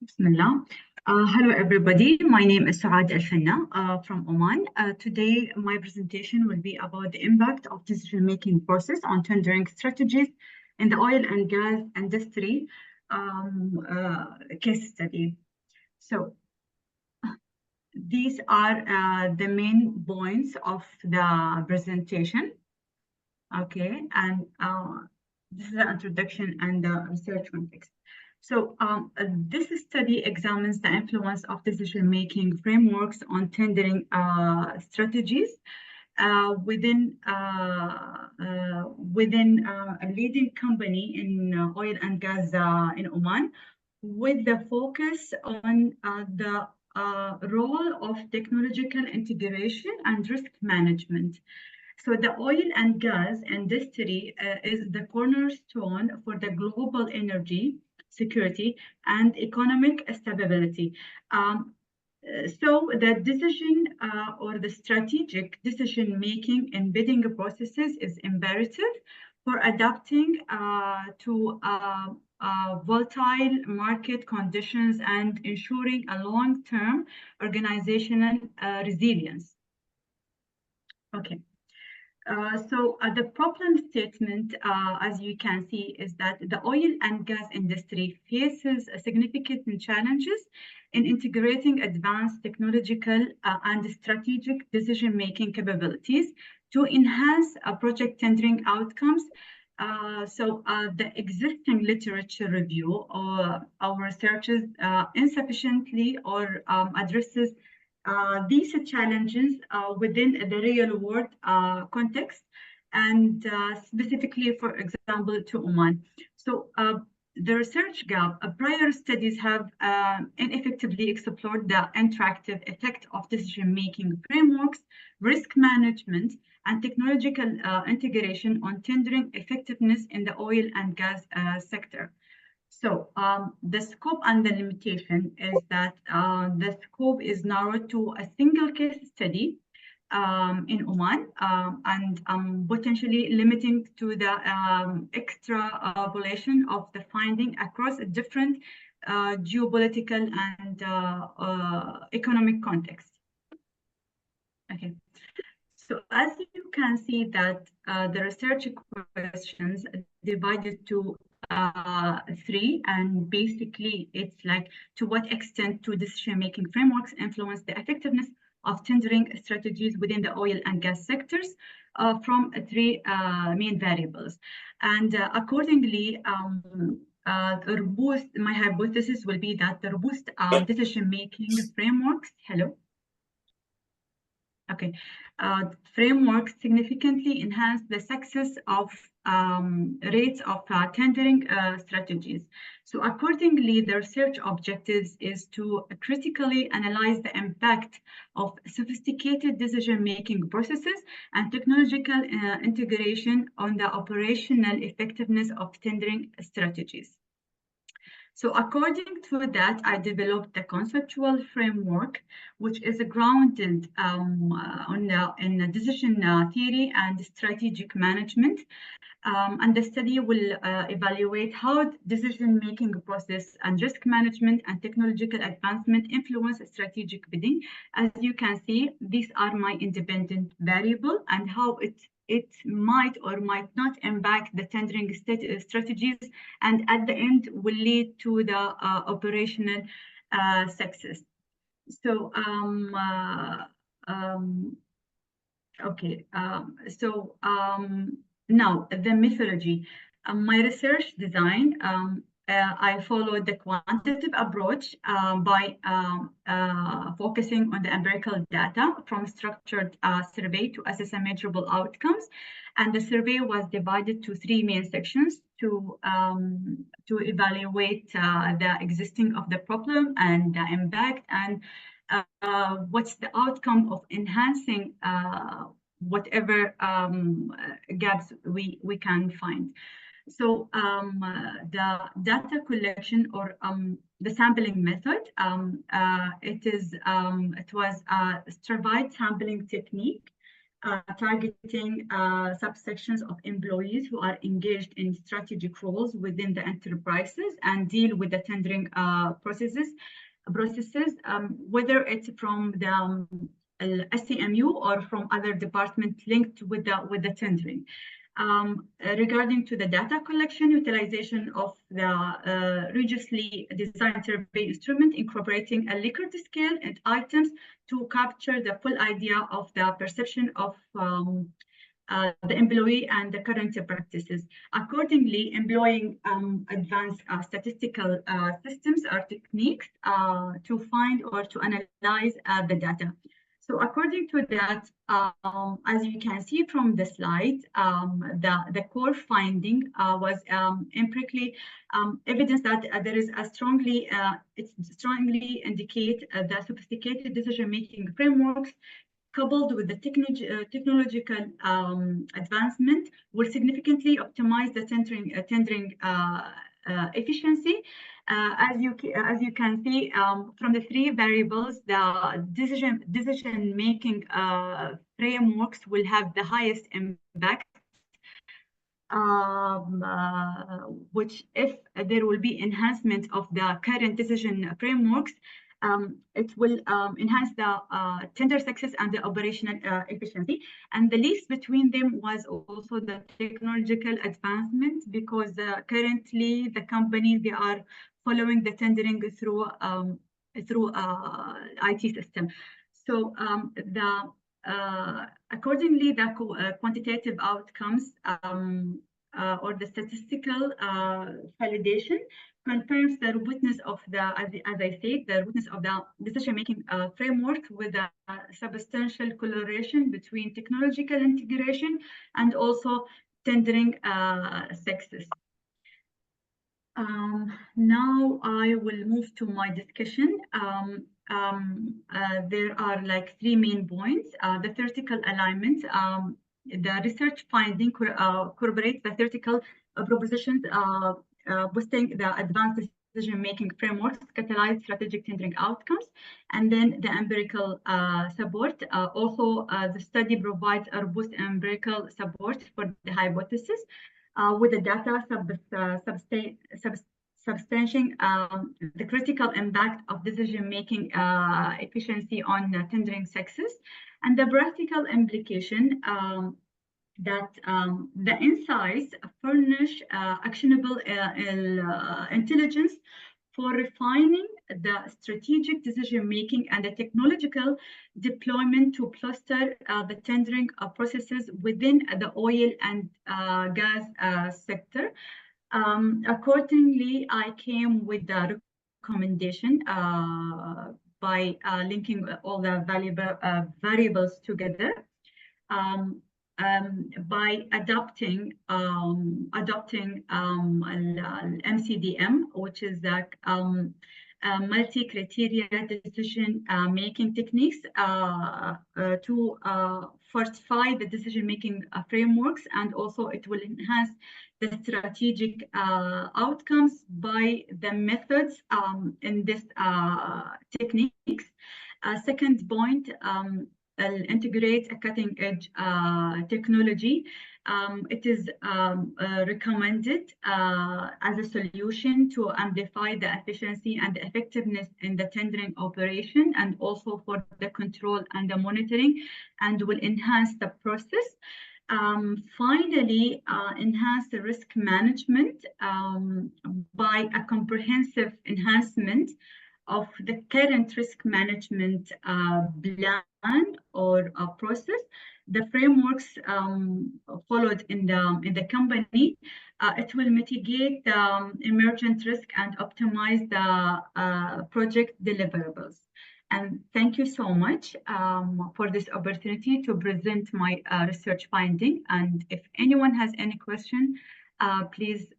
Bismillah. Hello, everybody. My name is Suaad Al-Fannah from Oman. Today, my presentation will be about the impact of decision-making process on tendering strategies in the oil and gas industry case study. So these are the main points of the presentation. Okay, and this is the introduction and the research context. So this study examines the influence of decision-making frameworks on tendering strategies within a leading company in oil and gas in Oman, with the focus on the role of technological integration and risk management. So the oil and gas industry is the cornerstone for the global energy security and economic stability. So the decision or the strategic decision making in bidding processes is imperative for adapting to volatile market conditions and ensuring a long-term organizational resilience. Okay. So the problem statement, as you can see, is that the oil and gas industry faces significant challenges in integrating advanced technological and strategic decision-making capabilities to enhance project tendering outcomes. The existing literature review or our researches insufficiently or addresses these challenges within the real world context and specifically, for example, to Oman. So the research gap, prior studies have ineffectively explored the interactive effect of decision-making frameworks, risk management, and technological integration on tendering effectiveness in the oil and gas sector. So the scope and the limitation is that the scope is narrowed to a single case study in Oman and potentially limiting to the extrapolation of the finding across different geopolitical and economic contexts. Okay. So as you can see that the research questions divided to three, and basically it's like to what extent do decision-making frameworks influence the effectiveness of tendering strategies within the oil and gas sectors from three main variables. And accordingly, my hypothesis will be that the robust decision-making frameworks, Okay, frameworks significantly enhance the success of rates of tendering strategies. So accordingly, the research objectives is to critically analyze the impact of sophisticated decision-making processes and technological integration on the operational effectiveness of tendering strategies. So according to that, I developed the conceptual framework, which is grounded in the decision theory and strategic management. And the study will evaluate how decision-making process and risk management and technological advancement influence strategic bidding. As you can see, these are my independent variable and how it might or might not impact the tendering strategies, and at the end will lead to the operational success. So now the methodology. My research design, I followed the quantitative approach by focusing on the empirical data from structured survey to assess measurable outcomes. And the survey was divided to three main sections to evaluate the existing of the problem and the impact and what's the outcome of enhancing whatever gaps we can find. So the data collection or the sampling method, it was a stratified sampling technique targeting subsections of employees who are engaged in strategic roles within the enterprises and deal with the tendering processes, whether it's from the SCMU or from other departments linked with the tendering. Regarding to the data collection, utilization of the religiously designed survey instrument, incorporating a Likert scale and items to capture the full idea of the perception of the employee and the current practices. Accordingly, employing advanced statistical systems or techniques to find or to analyze the data. So according to that, as you can see from the slide, the core finding was empirically evidence that there is a it strongly indicate the sophisticated decision-making frameworks coupled with the technological advancement will significantly optimize the tendering efficiency. As you can see from the three variables, the decision-making frameworks will have the highest impact, which if there will be enhancement of the current decision frameworks, it will enhance the tender success and the operational efficiency. And the least between them was also the technological advancement, because currently the companies, they are following the tendering through IT system. So accordingly, the quantitative outcomes or the statistical validation confirms the robustness of the, as I said, the robustness of the decision-making framework with a substantial correlation between technological integration and also tendering success. Now I will move to my discussion. There are like three main points. The theoretical alignment. The research finding corroborates the theoretical propositions, boosting the advanced decision-making frameworks, catalyze strategic tendering outcomes, and then the empirical support. Also, the study provides a robust empirical support for the hypothesis, with the data substantiating the critical impact of decision-making efficiency on tendering success, and the practical implication that the insights furnish actionable intelligence for refining the strategic decision-making and the technological deployment to cluster the tendering processes within the oil and gas sector. Accordingly, I came with the recommendation by linking all the variables together. By adopting MCDM, which is the multi-criteria decision-making techniques to fortify the decision-making frameworks, and also it will enhance the strategic outcomes by the methods in this techniques. Second point, integrate a cutting-edge technology. It is recommended as a solution to amplify the efficiency and the effectiveness in the tendering operation, and also for the control and the monitoring, and will enhance the process. Finally, enhance the risk management by a comprehensive enhancement of the current risk management plan or process. The frameworks followed in the company, it will mitigate the emergent risk and optimize the project deliverables. And thank you so much for this opportunity to present my research finding. And if anyone has any question, please